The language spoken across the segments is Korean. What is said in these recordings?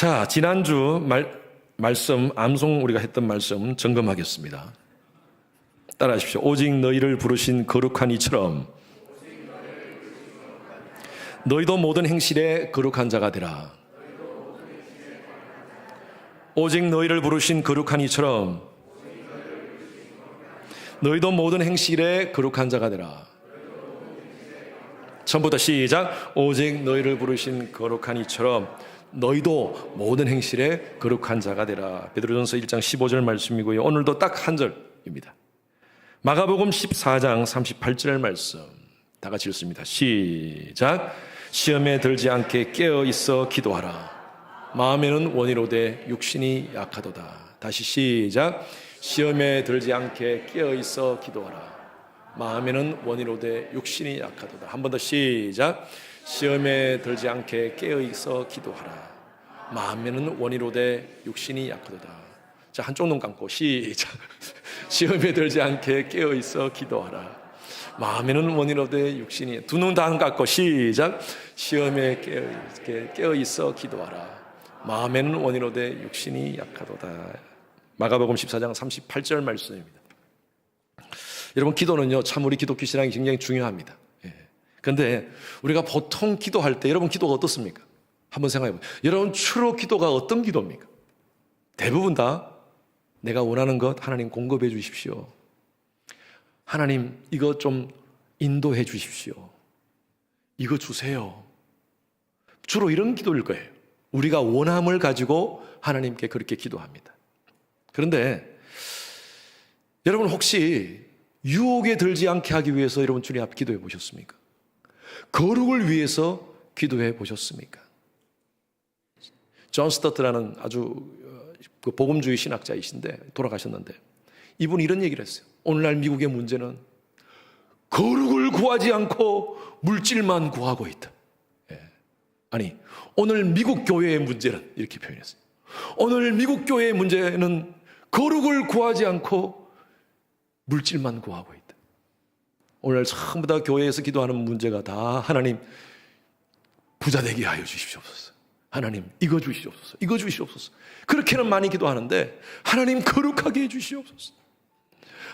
자, 지난주 말씀, 암송 우리가 했던 말씀 점검하겠습니다. 따라하십시오. 오직 너희를 부르신 거룩한 이처럼 너희도 모든 행실에 거룩한 자가 되라. 오직 너희를 부르신 거룩한 이처럼 너희도 모든 행실에 거룩한 자가 되라. 처음부터 시작. 오직 너희를 부르신 거룩한 이처럼 너희도 모든 행실에 거룩한 자가 되라. 베드로전서 1장 15절 말씀이고요. 오늘도 딱 한 절입니다. 마가복음 14장 38절 말씀 다 같이 읽습니다. 시작. 시험에 들지 않게 깨어 있어 기도하라. 마음에는 원이로되 육신이 약하도다. 다시 시작. 시험에 들지 않게 깨어 있어 기도하라. 마음에는 원이로되 육신이 약하도다. 한 번 더 시작. 시험에 들지 않게 깨어 있어 기도하라. 마음에는 원이로되 육신이 약하도다. 자, 한쪽 눈 감고 시작. 시험에 들지 않게 깨어 있어 기도하라. 마음에는 원이로되 육신이. 두 눈 다 감고 시작. 시험에 깨어 있어 기도하라. 마음에는 원이로되 육신이 약하도다. 마가복음 14장 38절 말씀입니다. 여러분, 기도는요, 참 우리 기독교 신앙이 굉장히 중요합니다. 그런데 우리가 보통 기도할 때 여러분 기도가 어떻습니까? 한번 생각해 보세요. 여러분 주로 기도가 어떤 기도입니까? 대부분 다 내가 원하는 것 하나님 공급해 주십시오. 하나님 이거 좀 인도해 주십시오. 이거 주세요. 주로 이런 기도일 거예요. 우리가 원함을 가지고 하나님께 그렇게 기도합니다. 그런데 여러분 혹시 유혹에 들지 않게 하기 위해서 여러분 주님 앞 기도해 보셨습니까? 거룩을 위해서 기도해 보셨습니까? 존 스토트라는 아주 복음주의 신학자이신데 돌아가셨는데 이분이 이런 얘기를 했어요. 오늘날 미국의 문제는 거룩을 구하지 않고 물질만 구하고 있다. 아니, 오늘 미국 교회의 문제는 이렇게 표현했어요. 오늘 미국 교회의 문제는 거룩을 구하지 않고 물질만 구하고 있다. 오늘 전부 다 교회에서 기도하는 문제가 다 하나님 부자 되게 하여 주십시옵소서. 하나님 이거 주시옵소서. 이거 주시옵소서. 그렇게는 많이 기도하는데 하나님 거룩하게 해 주시옵소서.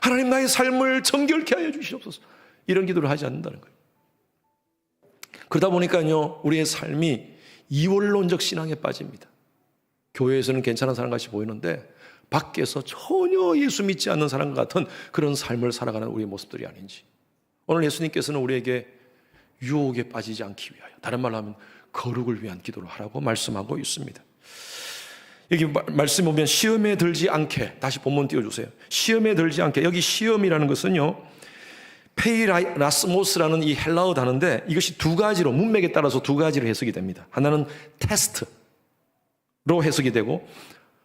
하나님 나의 삶을 정결케 하여 주시옵소서. 이런 기도를 하지 않는다는 거예요. 그러다 보니까요, 우리의 삶이 이원론적 신앙에 빠집니다. 교회에서는 괜찮은 사람 같이 보이는데 밖에서 전혀 예수 믿지 않는 사람 같은 그런 삶을 살아가는 우리의 모습들이 아닌지. 오늘 예수님께서는 우리에게 유혹에 빠지지 않기 위하여, 다른 말로 하면 거룩을 위한 기도를 하라고 말씀하고 있습니다. 여기 말씀 보면 시험에 들지 않게, 다시 본문 띄워주세요. 시험에 들지 않게. 여기 시험이라는 것은요, 페이라스모스라는 이 헬라어 단어인데 이것이 두 가지로, 문맥에 따라서 두 가지로 해석이 됩니다. 하나는 테스트로 해석이 되고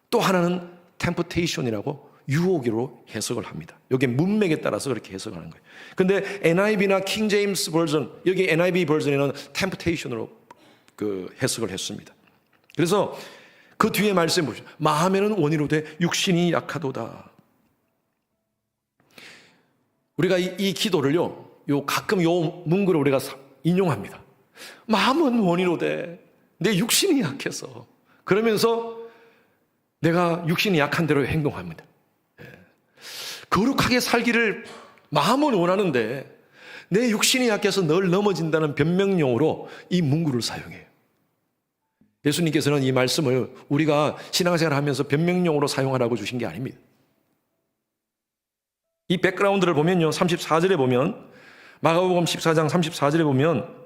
또 하나는 템프테이션이라고 유혹으로 해석을 합니다. 여기 문맥에 따라서 그렇게 해석하는 거예요. 근데 NIV나 킹 제임스 버전, 여기 NIV 버전에는 템프테이션으로 그 해석을 했습니다. 그래서 그 뒤에 말씀 보시죠. 마음에는 원이로되 육신이 약하도다. 우리가 이 기도를요, 가끔 요 문구를 우리가 인용합니다. 마음은 원이로되 내 육신이 약해서, 그러면서 내가 육신이 약한 대로 행동합니다. 거룩하게 살기를 마음은 원하는데 내 육신이 약해서 늘 넘어진다는 변명용으로 이 문구를 사용해요. 예수님께서는 이 말씀을 우리가 신앙생활을 하면서 변명용으로 사용하라고 주신 게 아닙니다. 이 백그라운드를 보면요, 34절에 보면, 마가복음 14장 34절에 보면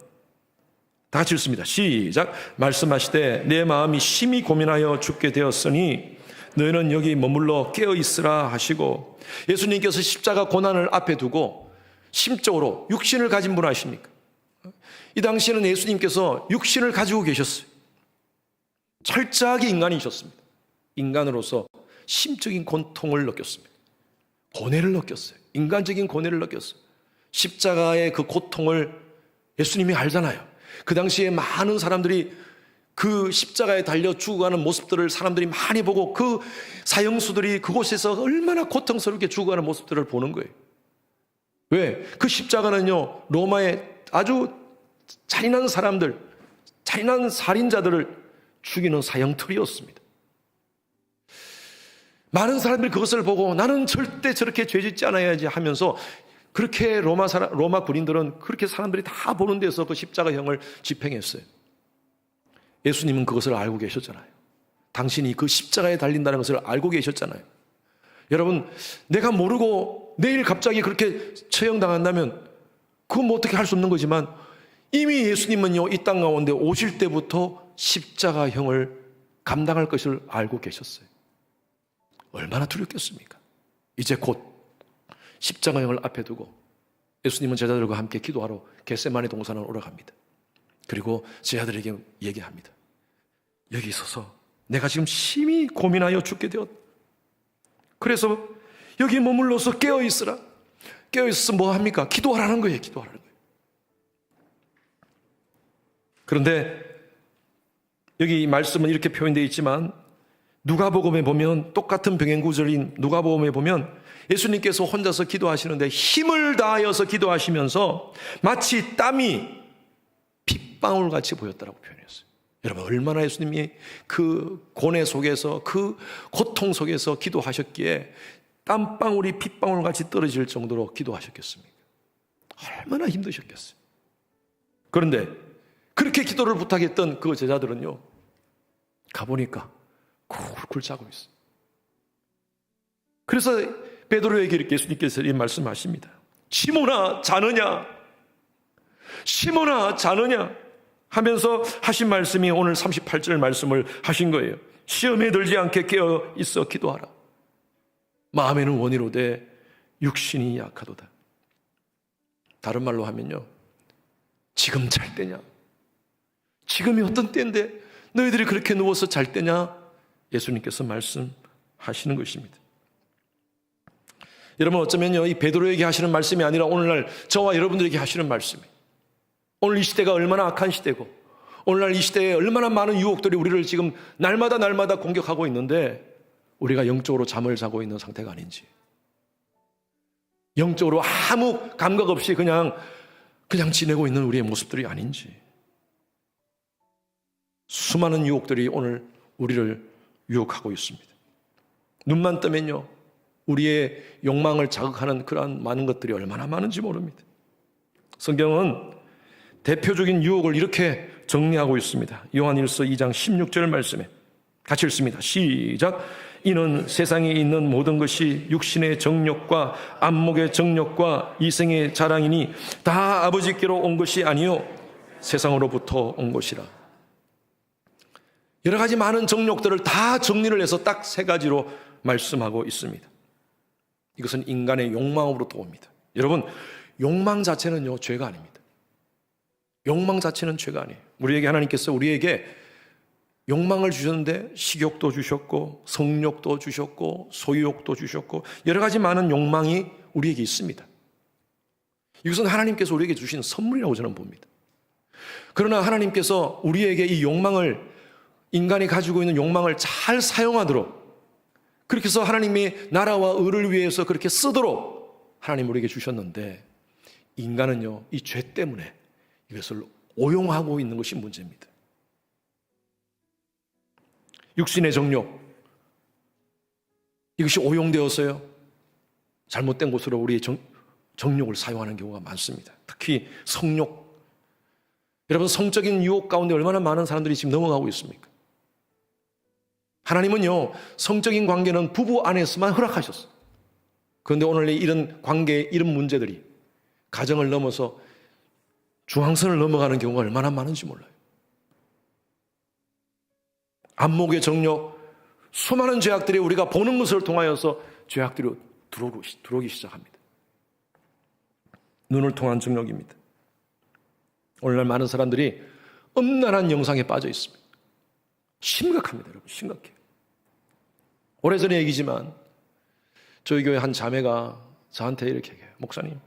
다 같이 읽습니다. 시작. 말씀하시되 내 마음이 심히 고민하여 죽게 되었으니 너희는 여기 머물러 깨어 있으라 하시고, 예수님께서 십자가 고난을 앞에 두고 심적으로 육신을 가진 분 아십니까? 이 당시에는 예수님께서 육신을 가지고 계셨어요. 철저하게 인간이셨습니다. 인간으로서 심적인 고통을 느꼈습니다. 고뇌를 느꼈어요. 인간적인 고뇌를 느꼈어요. 십자가의 그 고통을 예수님이 알잖아요. 그 당시에 많은 사람들이 그 십자가에 달려 죽어가는 모습들을 사람들이 많이 보고 그 사형수들이 그곳에서 얼마나 고통스럽게 죽어가는 모습들을 보는 거예요. 왜? 그 십자가는요, 로마의 아주 잔인한 사람들, 잔인한 살인자들을 죽이는 사형틀이었습니다. 많은 사람들이 그것을 보고 나는 절대 저렇게 죄짓지 않아야지 하면서 그렇게 로마 군인들은 그렇게 사람들이 다 보는 데서 그 십자가형을 집행했어요. 예수님은 그것을 알고 계셨잖아요. 당신이 그 십자가에 달린다는 것을 알고 계셨잖아요. 여러분, 내가 모르고 내일 갑자기 그렇게 처형당한다면 그건 뭐 어떻게 할 수 없는 거지만 이미 예수님은요, 이 땅 가운데 오실 때부터 십자가형을 감당할 것을 알고 계셨어요. 얼마나 두렵겠습니까? 이제 곧 십자가형을 앞에 두고 예수님은 제자들과 함께 기도하러 겟세마네 동산으로 올라갑니다. 그리고 제자들에게 얘기합니다. 여기 있어서 내가 지금 심히 고민하여 죽게 되었다. 그래서 여기 머물러서 깨어있으라. 깨어있어서 뭐 합니까? 기도하라는 거예요. 기도하라는 거예요. 그런데 여기 말씀은 이렇게 표현되어 있지만 누가복음에 보면 똑같은 병행 구절인 누가복음에 보면 예수님께서 혼자서 기도하시는데 힘을 다하여서 기도하시면서 마치 땀이 핏방울같이 보였다라고 표현했어요. 여러분, 얼마나 예수님이 그 고뇌 속에서 그 고통 속에서 기도하셨기에 땀방울이 핏방울같이 떨어질 정도로 기도하셨겠습니까? 얼마나 힘드셨겠어요. 그런데 그렇게 기도를 부탁했던 그 제자들은요, 가보니까 굴굴 자고 있어요. 그래서 베드로에게 이렇게 예수님께서 이 말씀하십니다. 시몬아 자느냐? 시몬아 자느냐? 하면서 하신 말씀이 오늘 38절 말씀을 하신 거예요. 시험에 들지 않게 깨어 있어 기도하라. 마음에는 원이로되 육신이 약하도다. 다른 말로 하면요, 지금 잘 때냐? 지금이 어떤 때인데 너희들이 그렇게 누워서 잘 때냐? 예수님께서 말씀하시는 것입니다. 여러분, 어쩌면요, 이 베드로에게 하시는 말씀이 아니라 오늘날 저와 여러분들에게 하시는 말씀이에요. 오늘 이 시대가 얼마나 악한 시대고 오늘날 이 시대에 얼마나 많은 유혹들이 우리를 지금 날마다 공격하고 있는데 우리가 영적으로 잠을 자고 있는 상태가 아닌지, 영적으로 아무 감각 없이 그냥 지내고 있는 우리의 모습들이 아닌지, 수많은 유혹들이 오늘 우리를 유혹하고 있습니다. 눈만 뜨면요, 우리의 욕망을 자극하는 그러한 많은 것들이 얼마나 많은지 모릅니다. 성경은 대표적인 유혹을 이렇게 정리하고 있습니다. 요한일서 2장 16절 말씀에 같이 읽습니다. 시작. 이는 세상에 있는 모든 것이 육신의 정욕과 안목의 정욕과 이생의 자랑이니 다 아버지께로 온 것이 아니요 세상으로부터 온 것이라. 여러 가지 많은 정욕들을 다 정리를 해서 딱 세 가지로 말씀하고 있습니다. 이것은 인간의 욕망으로부터 옵니다. 여러분, 욕망 자체는요, 죄가 아닙니다. 욕망 자체는 죄가 아니에요. 하나님께서 우리에게 욕망을 주셨는데 식욕도 주셨고 성욕도 주셨고 소유욕도 주셨고 여러 가지 많은 욕망이 우리에게 있습니다. 이것은 하나님께서 우리에게 주신 선물이라고 저는 봅니다. 그러나 하나님께서 우리에게 이 욕망을, 인간이 가지고 있는 욕망을 잘 사용하도록, 그렇게 해서 하나님이 나라와 의를 위해서 그렇게 쓰도록 하나님 우리에게 주셨는데, 인간은요, 이 죄 때문에 이것을 오용하고 있는 것이 문제입니다. 육신의 정욕, 이것이 오용되어서요, 잘못된 곳으로 우리의 정욕을 사용하는 경우가 많습니다. 특히 성욕. 여러분, 성적인 유혹 가운데 얼마나 많은 사람들이 지금 넘어가고 있습니까? 하나님은요, 성적인 관계는 부부 안에서만 허락하셨어요. 그런데 오늘 이런 관계, 이런 문제들이 가정을 넘어서 중앙선을 넘어가는 경우가 얼마나 많은지 몰라요. 안목의 정욕, 수많은 죄악들이 우리가 보는 것을 통하여서 죄악들이 들어오기 시작합니다. 눈을 통한 정욕입니다. 오늘날 많은 사람들이 음란한 영상에 빠져 있습니다. 심각합니다, 여러분. 심각해요. 오래전의 얘기지만 저희 교회 한 자매가 저한테 이렇게 얘기해요. 목사님,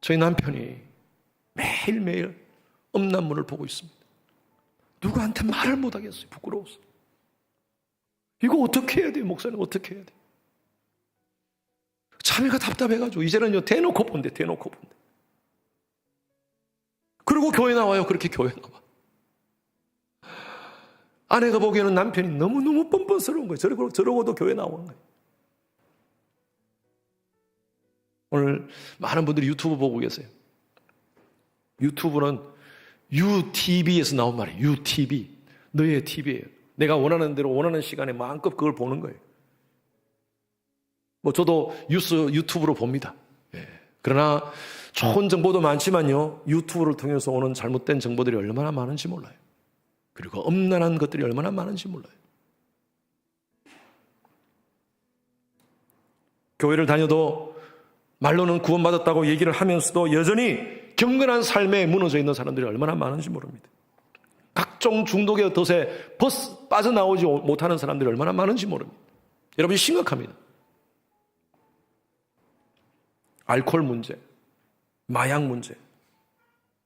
저희 남편이 매일매일 음란물을 보고 있습니다. 누구한테 말을 못하겠어요. 부끄러워서. 이거 어떻게 해야 돼요? 목사님, 어떻게 해야 돼요? 자매가 답답해가지고 이제는요, 대놓고 본대. 그리고 교회 나와요. 그렇게 교회 나와. 아내가 보기에는 남편이 너무너무 뻔뻔스러운 거예요. 저러고도 교회 나오는 거예요. 오늘 많은 분들이 유튜브 보고 계세요. 유튜브는 UTV에서 나온 말이에요. UTV. 너의 TV예요. 내가 원하는 대로 원하는 시간에 마음껏 그걸 보는 거예요. 저도 뉴스 유튜브로 봅니다. 예. 그러나 좋은 정보도 많지만요, 유튜브를 통해서 오는 잘못된 정보들이 얼마나 많은지 몰라요. 그리고 엄난한 것들이 얼마나 많은지 몰라요. 교회를 다녀도 말로는 구원받았다고 얘기를 하면서도 여전히 경건한 삶에 무너져 있는 사람들이 얼마나 많은지 모릅니다. 각종 중독의 덫에 빠져나오지 못하는 사람들이 얼마나 많은지 모릅니다. 여러분, 심각합니다. 알코올 문제, 마약 문제,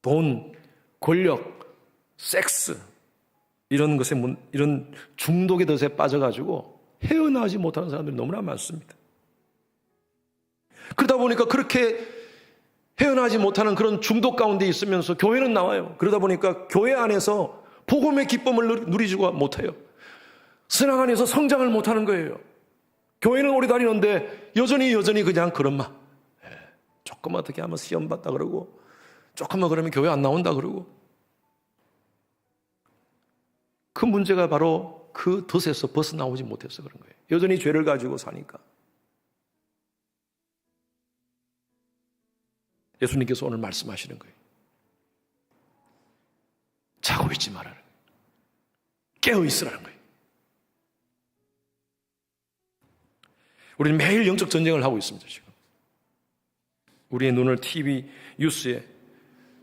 돈, 권력, 섹스, 이런 중독의 덫에 빠져가지고 헤어나오지 못하는 사람들이 너무나 많습니다. 그러다 보니까 그렇게 헤어나지 못하는 그런 중독 가운데 있으면서 교회는 나와요. 그러다 보니까 교회 안에서 복음의 기쁨을 누리지가 못해요. 신앙 안에서 성장을 못하는 거예요. 교회는 오래 다니는데 여전히 그냥 그런 말. 조금 어떻게 하면 시험 봤다 그러고, 조금만 그러면 교회 안 나온다 그러고. 그 문제가 바로 그 덫에서 벗어나오지 못해서 그런 거예요. 여전히 죄를 가지고 사니까. 예수님께서 오늘 말씀하시는 거예요. 자고 있지 말아라. 깨어 있으라는 거예요. 우리는 매일 영적 전쟁을 하고 있습니다, 지금. 우리의 눈을 TV, 뉴스에,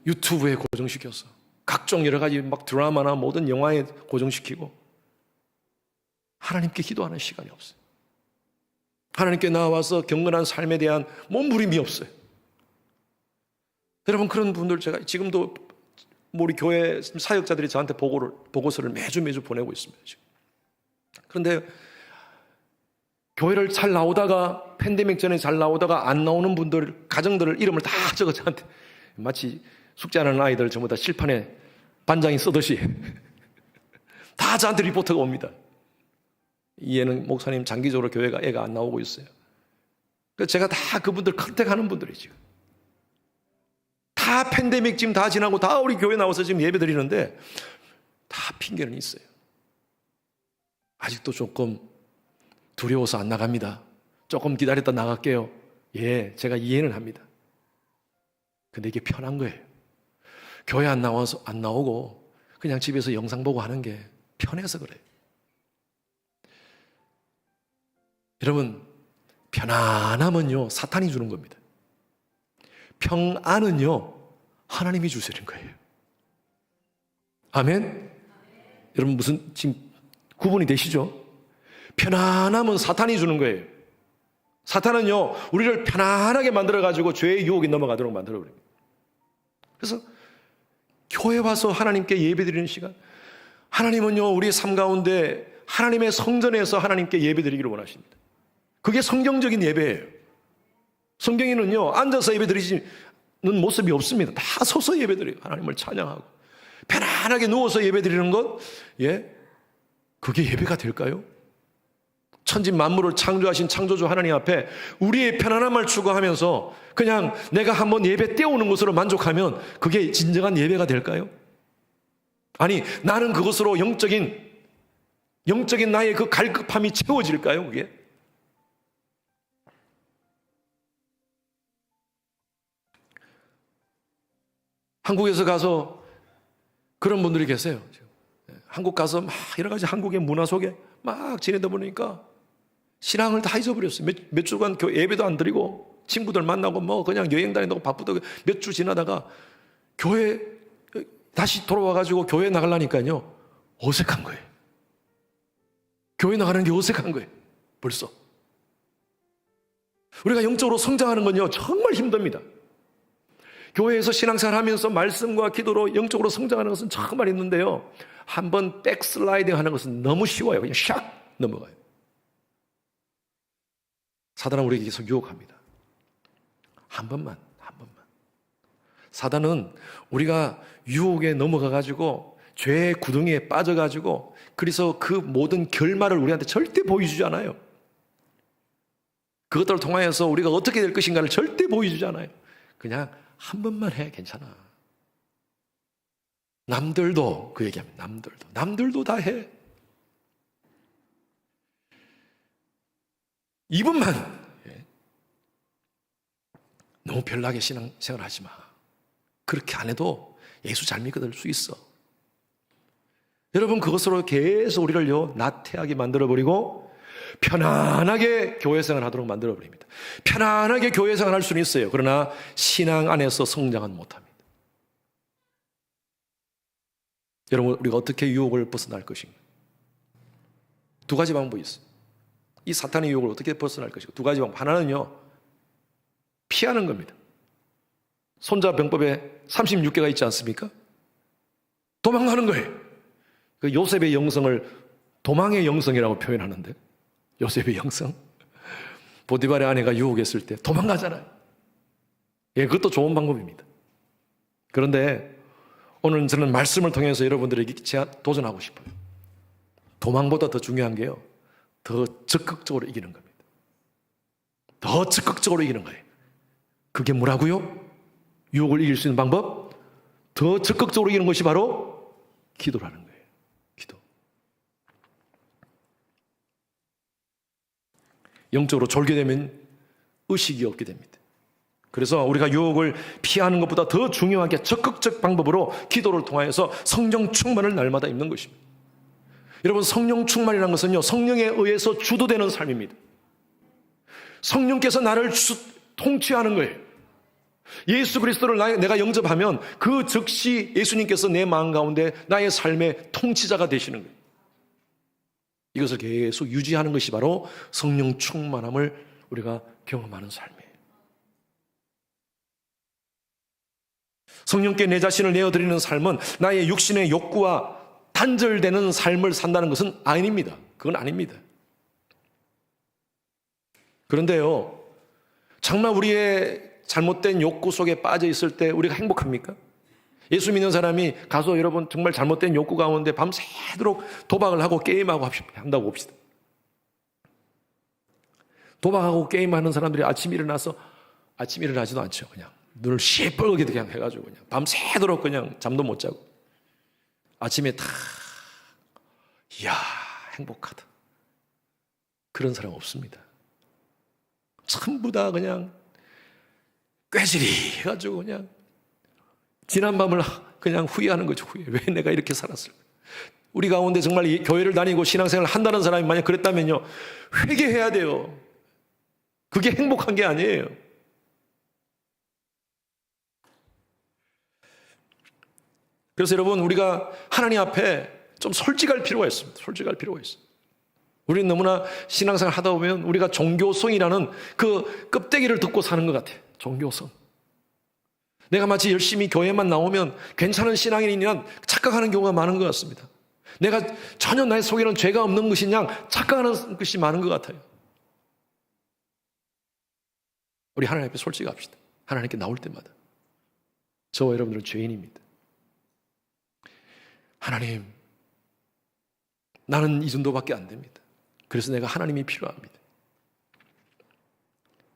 유튜브에 고정시켜서 각종 여러 가지 막 드라마나 모든 영화에 고정시키고 하나님께 기도하는 시간이 없어요. 하나님께 나와서 경건한 삶에 대한 몸부림이 없어요. 여러분, 그런 분들 제가 지금도 우리 교회 사역자들이 저한테 보고서를 매주 보내고 있습니다, 지금. 그런데 교회를 잘 나오다가, 팬데믹 전에 잘 나오다가 안 나오는 분들, 가정들을 이름을 다 적어 저한테, 마치 숙제하는 아이들 전부 다 칠판에 반장이 쓰듯이 다 저한테 리포트가 옵니다. 이해는 목사님 장기적으로 교회가 애가 안 나오고 있어요. 그래서 제가 다 그분들 컨택하는 분들이죠. 다 팬데믹 지금 다 지나고 다 우리 교회 나와서 지금 예배 드리는데 다 핑계는 있어요. 아직도 조금 두려워서 안 나갑니다. 조금 기다렸다 나갈게요. 예, 제가 이해는 합니다. 근데 이게 편한 거예요. 교회 안 나오고 그냥 집에서 영상 보고 하는 게 편해서 그래요. 여러분, 편안함은요, 사탄이 주는 겁니다. 평안은요, 하나님이 주시는 거예요. 아멘? 여러분, 지금 구분이 되시죠? 편안함은 사탄이 주는 거예요. 사탄은요, 우리를 편안하게 만들어가지고 죄의 유혹에 넘어가도록 만들어버립니다. 그래서 교회 와서 하나님께 예배드리는 시간, 하나님은요, 우리의 삶 가운데 하나님의 성전에서 하나님께 예배드리기를 원하십니다. 그게 성경적인 예배예요. 성경에는요, 앉아서 예배드리지는 모습이 없습니다. 다 서서 예배드려요. 하나님을 찬양하고. 편안하게 누워서 예배드리는 것, 그게 예배가 될까요? 천지 만물을 창조하신 창조주 하나님 앞에 우리의 편안함을 추구하면서 그냥 내가 한번 예배 때우는 것으로 만족하면 그게 진정한 예배가 될까요? 아니, 나는 그것으로 영적인 나의 그 갈급함이 채워질까요, 그게? 한국에서 가서 그런 분들이 계세요. 한국 가서 막 여러 가지 한국의 문화 속에 막 지내다 보니까 신앙을 다 잊어버렸어요. 몇 주간 예배도 안 드리고 친구들 만나고 뭐 그냥 여행 다닌다고 바쁘다고 몇 주 지나다가 교회 다시 돌아와가지고 교회 나가려니까요, 어색한 거예요. 교회 나가는 게 어색한 거예요, 벌써. 우리가 영적으로 성장하는 건요, 정말 힘듭니다. 교회에서 신앙생활 하면서 말씀과 기도로 영적으로 성장하는 것은 정말 있는데요, 한번 백슬라이딩 하는 것은 너무 쉬워요. 그냥 샥 넘어가요. 사단은 우리에게 계속 유혹합니다. 한 번만. 사단은 우리가 유혹에 넘어가가지고 죄의 구덩이에 빠져가지고 그래서 그 모든 결말을 우리한테 절대 보여주지 않아요. 그것들을 통하여서 우리가 어떻게 될 것인가를 절대 보여주지 않아요. 그냥 한 번만 해, 괜찮아. 남들도 그 얘기합니다. 남들도 다 해. 이분만 너무 별나게 신앙생활 하지 마. 그렇게 안 해도 예수 잘 믿을 수 있어. 여러분, 그것으로 계속 우리를요 나태하게 만들어버리고 편안하게 교회생활 하도록 만들어버립니다. 편안하게 교회생활 할 수는 있어요. 그러나 신앙 안에서 성장은 못합니다. 여러분, 우리가 어떻게 유혹을 벗어날 것인가? 두 가지 방법이 있어요. 이 사탄의 유혹을 어떻게 벗어날 것인가? 두 가지 방법. 하나는요, 피하는 겁니다. 손자병법에 36개가 있지 않습니까? 도망가는 거예요. 그 요셉의 영성을 도망의 영성이라고 표현하는데, 요셉의 영성. 보디발의 아내가 유혹했을 때 도망가잖아요. 예, 그것도 좋은 방법입니다. 그런데 오늘 저는 말씀을 통해서 여러분들에게 도전하고 싶어요. 도망보다 더 중요한 게요, 더 적극적으로 이기는 겁니다. 더 적극적으로 이기는 거예요. 그게 뭐라고요? 유혹을 이길 수 있는 방법? 더 적극적으로 이기는 것이 바로 기도라는 거예요. 기도. 영적으로 졸게 되면 의식이 없게 됩니다. 그래서 우리가 유혹을 피하는 것보다 더 중요하게 적극적 방법으로 기도를 통하여서 성령 충만을 날마다 입는 것입니다. 여러분, 성령 충만이라는 것은요, 성령에 의해서 주도되는 삶입니다. 성령께서 나를 통치하는 거예요. 예수 그리스도를 내가 영접하면 그 즉시 예수님께서 내 마음 가운데 나의 삶의 통치자가 되시는 거예요. 이것을 계속 유지하는 것이 바로 성령 충만함을 우리가 경험하는 삶이에요. 성령께 내 자신을 내어드리는 삶은 나의 육신의 욕구와 단절되는 삶을 산다는 것은 아닙니다. 그건 아닙니다. 그런데요, 정말 우리의 잘못된 욕구 속에 빠져 있을 때 우리가 행복합니까? 예수 믿는 사람이 가서 여러분 정말 잘못된 욕구 가운데 밤새도록 도박을 하고 게임하고 한다고 봅시다. 도박하고 게임하는 사람들이 아침에 일어나지도 않죠. 그냥 눈을 시뻘겋게 그냥 해가지고 그냥 밤새도록 그냥 잠도 못 자고 아침에 다 이야 행복하다. 그런 사람 없습니다. 전부 다 그냥 꾀질이 해가지고 그냥 지난 밤을 그냥 후회하는 거죠. 왜 내가 이렇게 살았을까? 우리 가운데 정말 교회를 다니고 신앙생활을 한다는 사람이 만약 그랬다면요, 회개해야 돼요. 그게 행복한 게 아니에요. 그래서 여러분, 우리가 하나님 앞에 좀 솔직할 필요가 있습니다. 솔직할 필요가 있어요. 우리는 너무나 신앙생활 하다 보면 우리가 종교성이라는 그 껍데기를 듣고 사는 것 같아요. 종교성. 내가 마치 열심히 교회만 나오면 괜찮은 신앙인이란 착각하는 경우가 많은 것 같습니다. 내가 전혀 나의 속에는 죄가 없는 것이냐 착각하는 것이 많은 것 같아요. 우리 하나님 앞에 솔직합시다. 하나님께 나올 때마다 저와 여러분들은 죄인입니다. 하나님, 나는 이 정도밖에 안 됩니다. 그래서 내가 하나님이 필요합니다.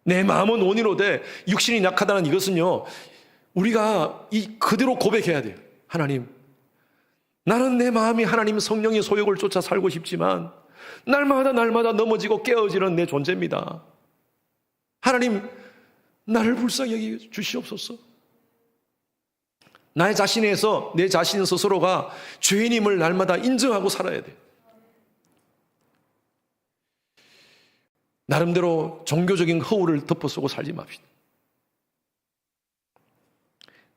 내 마음은 온이로되 육신이 약하다는 이것은요, 우리가 그대로 고백해야 돼요. 하나님, 나는 내 마음이 하나님 성령의 소욕을 쫓아 살고 싶지만 날마다 넘어지고 깨어지는 내 존재입니다. 하나님, 나를 불쌍히 여겨 주시옵소서. 나의 자신에서 내 자신 스스로가 죄인임을 날마다 인정하고 살아야 돼요. 나름대로 종교적인 허울을 덮어쓰고 살지 맙시다.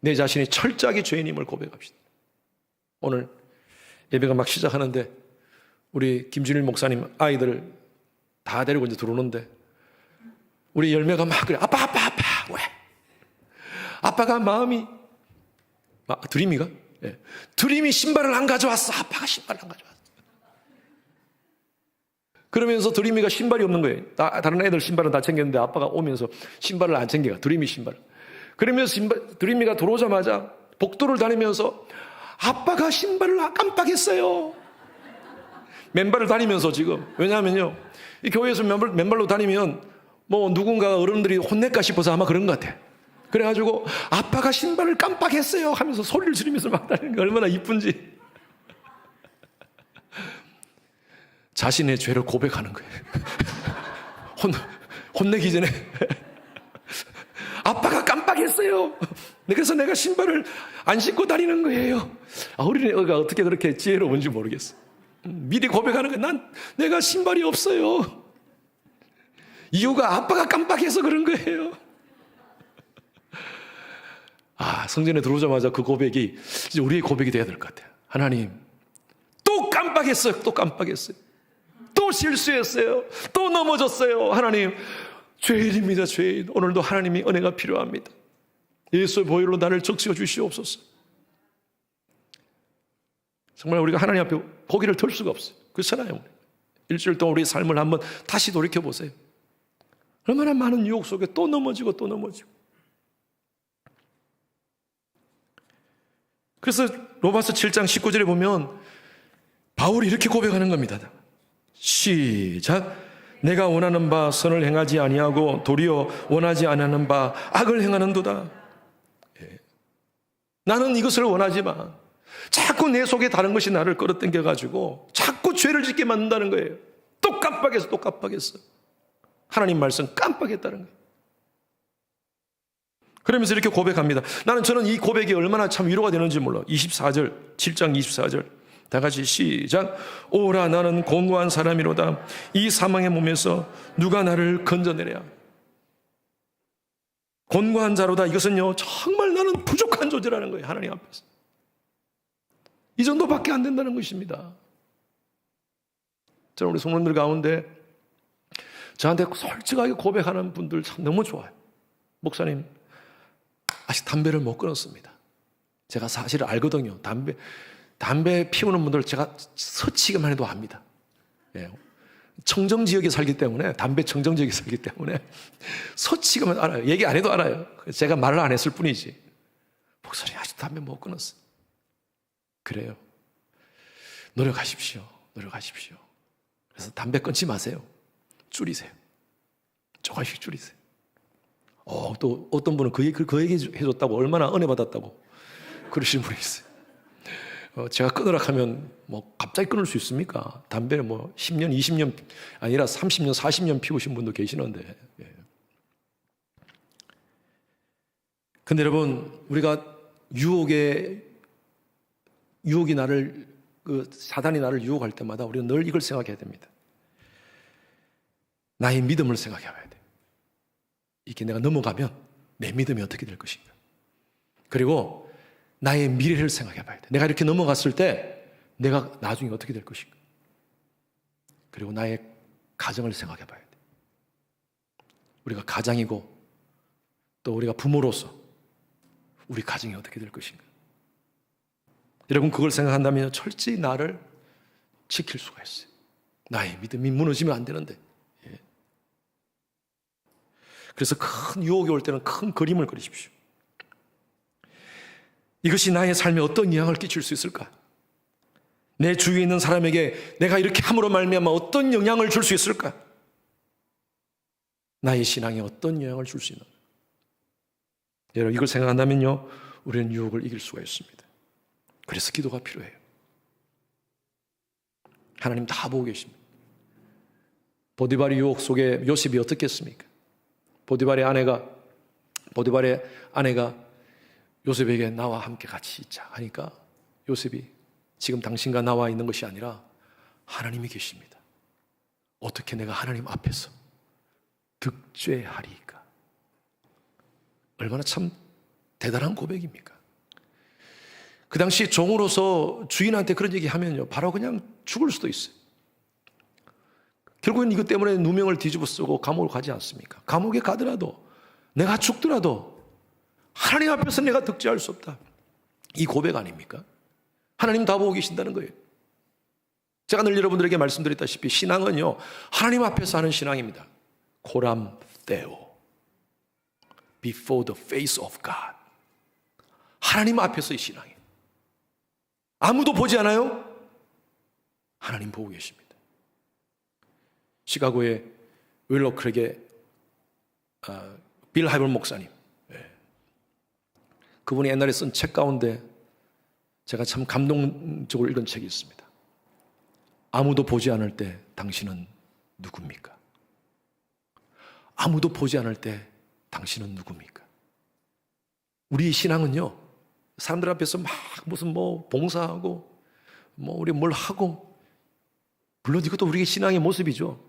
내 자신이 철저하게 죄인임을 고백합시다. 오늘 예배가 막 시작하는데 우리 김준일 목사님 아이들 다 데리고 이제 들어오는데 우리 열매가 막 그래. 아빠 왜? 아빠가 마음이 드림이가? 예. 드림이 신발을 안 가져왔어. 아빠가 신발을 안 가져왔어. 그러면서 드림이가 신발이 없는 거예요. 다른 애들 신발은 다 챙겼는데 아빠가 오면서 신발을 안 챙겨가. 드림이 신발. 그러면서 드림이가 들어오자마자 복도를 다니면서 아빠가 신발을 깜빡했어요. 맨발을 다니면서 지금. 왜냐하면요, 이 교회에서 맨발로 다니면 뭐 누군가 어른들이 혼낼까 싶어서 아마 그런 것 같아. 그래가지고 아빠가 신발을 깜빡했어요 하면서 소리를 지르면서 막 다니는 게 얼마나 이쁜지. 자신의 죄를 고백하는 거예요. 혼내기 전에. 아빠가 깜빡했어요. 그래서 내가 신발을 안 신고 다니는 거예요. 어린애가 어떻게 그렇게 지혜로운지 모르겠어. 미리 고백하는 거예요. 내가 신발이 없어요. 이유가 아빠가 깜빡해서 그런 거예요. 성전에 들어오자마자 그 고백이 이제 우리의 고백이 돼야 될 것 같아요. 하나님, 또 깜빡했어요. 또 깜빡했어요. 또 실수했어요. 또 넘어졌어요. 하나님, 죄인입니다. 죄인. 오늘도 하나님이 은혜가 필요합니다. 예수의 보혈로 나를 적시어 주시옵소서. 정말 우리가 하나님 앞에 고개를 들 수가 없어요. 그렇잖아요. 일주일 동안 우리의 삶을 한번 다시 돌이켜보세요. 얼마나 많은 유혹 속에 또 넘어지고 또 넘어지고. 그래서 로마서 7장 19절에 보면 바울이 이렇게 고백하는 겁니다. 시작. 내가 원하는 바 선을 행하지 아니하고 도리어 원하지 않는 바 악을 행하는도다. 나는 이것을 원하지만 자꾸 내 속에 다른 것이 나를 끌어당겨가지고 자꾸 죄를 짓게 만든다는 거예요. 또 깜빡했어. 또 깜빡했어. 하나님 말씀 깜빡했다는 거예요. 그러면서 이렇게 고백합니다. 저는 이 고백이 얼마나 참 위로가 되는지 몰라. 24절, 7장 24절. 다 같이 시작. 오라 나는 공고한 사람이로다. 이 사망의 몸에서 누가 나를 건져내랴. 곤고한 자로다. 이것은요, 정말 나는 부족한 존재라는 거예요. 하나님 앞에서. 이 정도밖에 안 된다는 것입니다. 저는 우리 성도님들 가운데 저한테 솔직하게 고백하는 분들 참 너무 좋아요. 목사님, 아직 담배를 못 끊었습니다. 제가 사실을 알거든요. 담배 피우는 분들 제가 서치기만 해도 압니다. 청정지역에 살기 때문에, 담배 청정지역에 살기 때문에 서치기만 알아요. 얘기 안 해도 알아요. 제가 말을 안 했을 뿐이지. 목사님, 아직 담배 못 끊었어. 그래요. 노력하십시오. 노력하십시오. 그래서 담배 끊지 마세요. 줄이세요. 조금씩 줄이세요. 또 어떤 분은 그 얘기 해줬다고, 얼마나 은혜 받았다고 그러시는 분이 있어요. 제가 끊으라 하면 뭐 갑자기 끊을 수 있습니까? 담배를 뭐 10년, 20년 아니라 30년, 40년 피우신 분도 계시는데. 근데 여러분, 우리가 유혹이 나를, 사단이 나를 유혹할 때마다 우리는 늘 이걸 생각해야 됩니다. 나의 믿음을 생각해 봐야 돼요. 이게 내가 넘어가면 내 믿음이 어떻게 될 것인가. 그리고 나의 미래를 생각해 봐야 돼. 내가 이렇게 넘어갔을 때 내가 나중에 어떻게 될 것인가. 그리고 나의 가정을 생각해 봐야 돼. 우리가 가장이고 또 우리가 부모로서 우리 가정이 어떻게 될 것인가. 여러분, 그걸 생각한다면 철저히 나를 지킬 수가 있어요. 나의 믿음이 무너지면 안 되는데. 그래서 큰 유혹이 올 때는 큰 그림을 그리십시오. 이것이 나의 삶에 어떤 영향을 끼칠 수 있을까? 내 주위에 있는 사람에게 내가 이렇게 함으로 말미암아 어떤 영향을 줄 수 있을까? 나의 신앙에 어떤 영향을 줄 수 있는가? 여러분, 이걸 생각한다면요, 우리는 유혹을 이길 수가 있습니다. 그래서 기도가 필요해요. 하나님 다 보고 계십니다. 보디발의 유혹 속에 요셉이 어떻게 했습니까? 보디발의 아내가 요셉에게 나와 함께 같이 있자 하니까 요셉이 지금 당신과 나와 있는 것이 아니라 하나님이 계십니다. 어떻게 내가 하나님 앞에서 득죄하리까? 얼마나 참 대단한 고백입니까? 그 당시 종으로서 주인한테 그런 얘기하면요, 바로 그냥 죽을 수도 있어요. 결국은 이것 때문에 누명을 뒤집어 쓰고 감옥을 가지 않습니까? 감옥에 가더라도, 내가 죽더라도 하나님 앞에서 내가 득죄할 수 없다. 이 고백 아닙니까? 하나님 다 보고 계신다는 거예요. 제가 늘 여러분들에게 말씀드렸다시피 신앙은요, 하나님 앞에서 하는 신앙입니다. 코람 데오, before the face of God. 하나님 앞에서의 신앙이에요. 아무도 보지 않아요? 하나님 보고 계십니다. 시카고의 윌로 크랙의 빌 하이번 목사님, 그분이 옛날에 쓴 책 가운데 제가 참 감동적으로 읽은 책이 있습니다. 아무도 보지 않을 때 당신은 누굽니까? 아무도 보지 않을 때 당신은 누굽니까? 우리의 신앙은요, 사람들 앞에서 막 무슨 봉사하고 우리 뭘 하고, 물론 이것도 우리의 신앙의 모습이죠.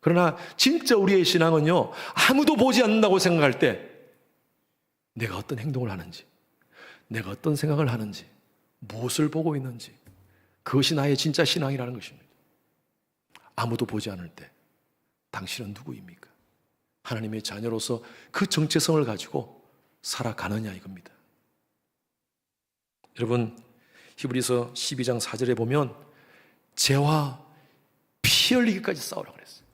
그러나 진짜 우리의 신앙은요, 아무도 보지 않는다고 생각할 때 내가 어떤 행동을 하는지, 내가 어떤 생각을 하는지, 무엇을 보고 있는지, 그것이 나의 진짜 신앙이라는 것입니다. 아무도 보지 않을 때 당신은 누구입니까? 하나님의 자녀로서 그 정체성을 가지고 살아가느냐 이겁니다. 여러분, 히브리서 12장 4절에 보면 죄와 피 흘리기까지 싸우라고 그랬어요.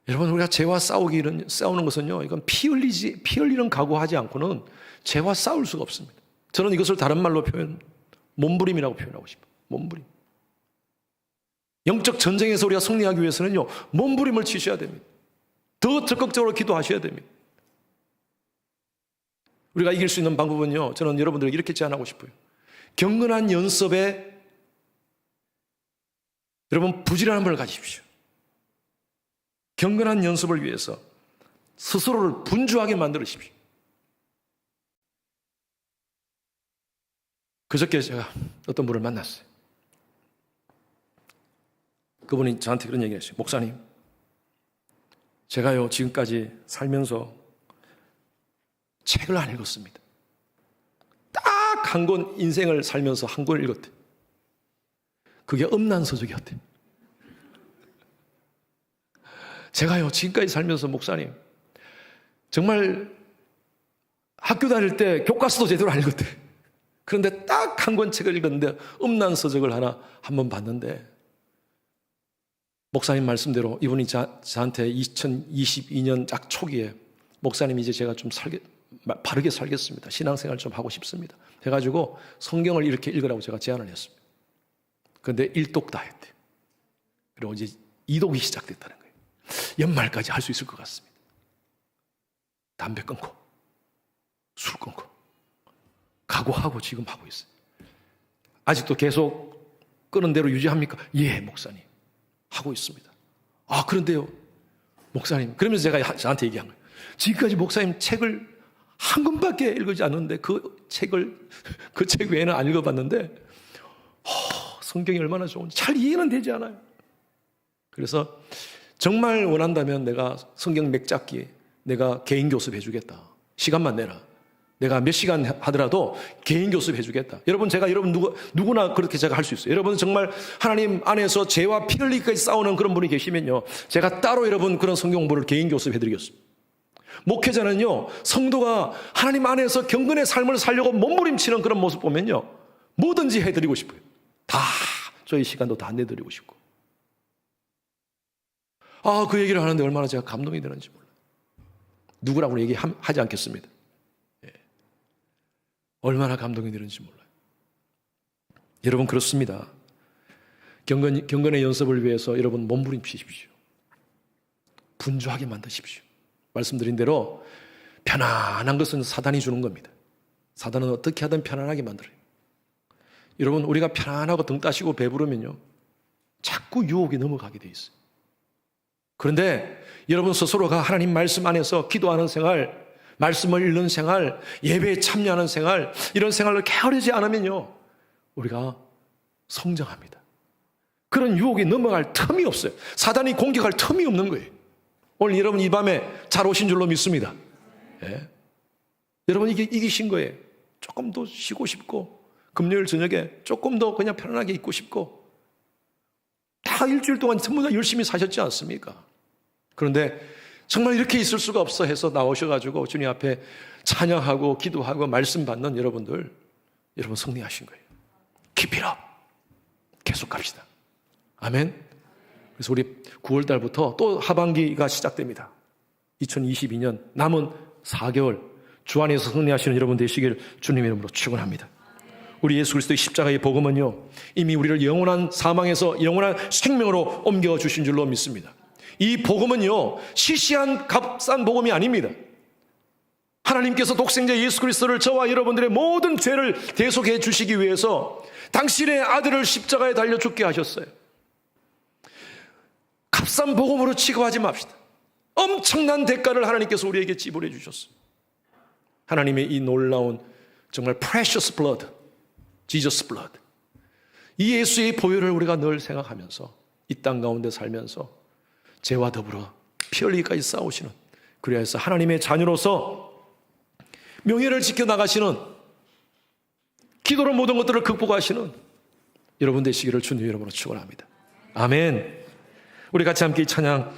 여러분, 우리가 죄와 싸우는 것은요, 이건 피 흘리는 각오하지 않고는 죄와 싸울 수가 없습니다. 저는 이것을 다른 말로 몸부림이라고 표현하고 싶어요. 몸부림. 영적 전쟁에서 우리가 승리하기 위해서는요, 몸부림을 치셔야 됩니다. 더 적극적으로 기도하셔야 됩니다. 우리가 이길 수 있는 방법은요, 저는 여러분들에게 이렇게 제안하고 싶어요. 경건한 연습에 여러분 부지런함을 가지십시오. 경건한 연습을 위해서 스스로를 분주하게 만들으십시오. 그저께 제가 어떤 분을 만났어요. 그분이 저한테 그런 얘기를 했어요. 목사님, 제가요 지금까지 살면서 책을 안 읽었습니다. 딱 한 권, 인생을 살면서 한 권을 읽었대요. 그게 음란서적이었대요. 제가요 지금까지 살면서 목사님, 정말 학교 다닐 때 교과서도 제대로 안 읽었대요. 그런데 딱 한 권 책을 읽었는데 음란서적을 하나 한번 봤는데, 목사님 말씀대로 이분이 저한테 2022년 딱 초기에, 목사님 이제 제가 좀 바르게 살겠습니다. 신앙생활 좀 하고 싶습니다. 해가지고 성경을 이렇게 읽으라고 제가 제안을 했습니다. 그런데 1독 다 했대요. 그리고 이제 2독이 시작됐다는 거예요. 연말까지 할 수 있을 것 같습니다. 담배 끊고 술 끊고 각오하고 지금 하고 있어요. 아직도 계속 끊은 대로 유지합니까? 예, 목사님. 하고 있습니다. 아, 그런데요, 목사님. 그러면서 제가 저한테 얘기한 거예요. 지금까지 목사님 책을 한 권밖에 읽지 않는데 그 책 외에는 안 읽어봤는데 성경이 얼마나 좋은지 잘 이해는 되지 않아요. 그래서 정말 원한다면 내가 성경 맥잡기 내가 개인 교습 해주겠다. 시간만 내라. 내가 몇 시간 하더라도 개인 교습 해주겠다. 여러분, 제가 누구나 그렇게 제가 할 수 있어요. 여러분 정말 하나님 안에서 죄와 피 흘리기까지 싸우는 그런 분이 계시면요, 제가 따로 여러분 그런 성경 공부를 개인 교습 해드리겠습니다. 목회자는요, 성도가 하나님 안에서 경건의 삶을 살려고 몸부림치는 그런 모습 보면요, 뭐든지 해드리고 싶어요. 다 저희 시간도 다 내드리고 싶고. 그 얘기를 하는데 얼마나 제가 감동이 되는지 몰라요. 누구라고 얘기하지 않겠습니다. 얼마나 감동이 되는지 몰라요. 여러분, 그렇습니다. 경건의 연습을 위해서 여러분 몸부림치십시오. 분주하게 만드십시오. 말씀드린 대로 편안한 것은 사단이 주는 겁니다. 사단은 어떻게 하든 편안하게 만들어요. 여러분, 우리가 편안하고 등 따시고 배부르면요, 자꾸 유혹에 넘어가게 돼 있어요. 그런데 여러분 스스로가 하나님 말씀 안에서 기도하는 생활, 말씀을 읽는 생활, 예배에 참여하는 생활, 이런 생활을 게으르지 않으면요, 우리가 성장합니다. 그런 유혹에 넘어갈 틈이 없어요. 사단이 공격할 틈이 없는 거예요. 오늘 여러분 이 밤에 잘 오신 줄로 믿습니다. 예. 여러분 이기신 거예요. 조금 더 쉬고 싶고, 금요일 저녁에 조금 더 그냥 편안하게 있고 싶고, 다 일주일 동안 전부 다 열심히 사셨지 않습니까? 그런데 정말 이렇게 있을 수가 없어 해서 나오셔가지고 주님 앞에 찬양하고 기도하고 말씀 받는 여러분들, 여러분 승리하신 거예요. Keep it up. 계속 갑시다. 아멘. 그래서 우리 9월 달부터 또 하반기가 시작됩니다. 2022년 남은 4개월 주 안에서 승리하시는 여러분 되시길 주님의 이름으로 축원합니다. 우리 예수 그리스도의 십자가의 복음은요, 이미 우리를 영원한 사망에서 영원한 생명으로 옮겨주신 줄로 믿습니다. 이 복음은요, 시시한 값싼 복음이 아닙니다. 하나님께서 독생자 예수 그리스도를 저와 여러분들의 모든 죄를 대속해 주시기 위해서 당신의 아들을 십자가에 달려 죽게 하셨어요. 값싼 복음으로 취급하지 맙시다. 엄청난 대가를 하나님께서 우리에게 지불해 주셨어요. 하나님의 이 놀라운 정말 precious blood, Jesus blood, 이 예수의 보혈을 우리가 늘 생각하면서 이 땅 가운데 살면서 죄와 더불어 피 흘리기까지 싸우시는, 그리하여서 하나님의 자녀로서 명예를 지켜나가시는, 기도로 모든 것들을 극복하시는 여러분 되시기를 주님의 이름으로 축원합니다. 아멘. 우리 같이 함께 이 찬양